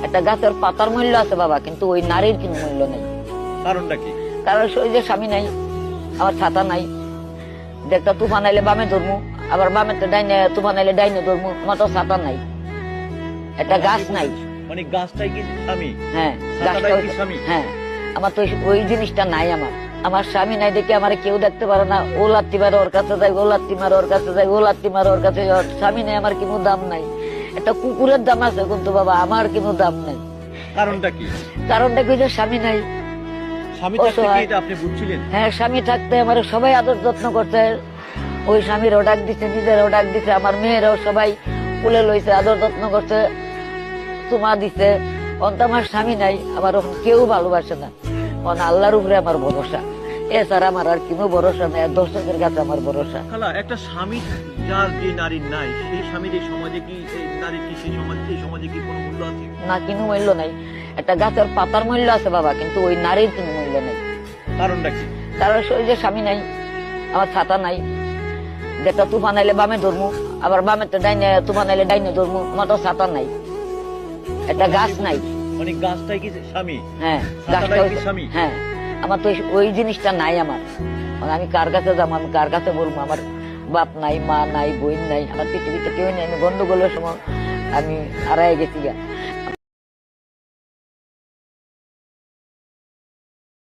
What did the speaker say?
একটা গাছের পাতার মূল্য আছে বাবা, কিন্তু ওই নারীর কোনো মূল্য নেই। কারণটা কি? কারণ ওই যে স্বামী নাই, আমার ছাতা নাই, একটা তুফান আইলে বামে ধরমু, আবার বামে ডাইনে তুফান আইলে ডাইনে ধরমু, আমার তো ছাতা নাই, একটা গাছ নাই। মানে গাছটাই কি স্বামী? হ্যাঁ, ছাতাটাই গাছটা কি স্বামী? হ্যাঁ, আমার তো ওই জিনিসটা নাই। আমার স্বামী নাই দেখে আমার কেউ দেখতে পারে না। ও লাত্তি মারে ওর কাছে যাই, ও লাত্তি মারে ওর কাছে যাই, ও লাত্তি মারে ওর কাছে যাই। স্বামী নেই, আমার কোনো দাম নাই। একটা কুকুরের দাম আছে, কিন্তু বাবা আমার কোনো দাম নাই। কারণটা কি? কারণটা কি যে স্বামী নাই। স্বামী থাকতে কি এটা আপনি বুঝছিলেন? হ্যাঁ, স্বামী থাকতে আমার সবাই আদর যত্ন করছে। ওই স্বামীরও ডাক দিছে, নিজেরও ডাক দিছে, আমার মেয়েরাও সবাই কুলে লইছে, আদর যত্ন করছে, চুমা দিছে। অন্ত আমার স্বামী নাই, আমার কেউ ভালোবাসে না। আল্লাহর উপরে আমার ভরসা, এছাড়া আমার আর কোনো ভরসা নেই। দর্শকের কাছে আমার ভরসা। খালা, একটা স্বামী যার যে নারীর নাই, সেই স্বামীর এই সমাজে কি, সেই নারীর কি, সেই সমাজে কি কোনো মূল্য আছে? না, কোনো মূল্য নাই। একটা গাছের পাতার মূল্য আছে বাবা, কিন্তু ওই নারীর কোনো মূল্য নেই। কারণটা কি? কারণ ওই যে স্বামী নাই, আমার ছাতা নাই, একটা তুফান আইলে বামে ধরমু, আবার বামে ডাইনে তুফান আইলে ডাইনে ধরমু, আমার তো ছাতা নাই, একটা গাছ নাই। মানে গাছটাই কি স্বামী? হ্যাঁ, ছাতাটাই কি স্বামী? হ্যাঁ, আমার তো ওই জিনিসটা নাই। আমার আমি কার কাছে যাবো, আমি কার কাছে বলবো? আমার বাপ নাই, মা নাই, বোন নাই, আমার পৃথিবীতে কেউ নেই। আমি গন্ডগোলের সময় আমি হারাই গেছি গা।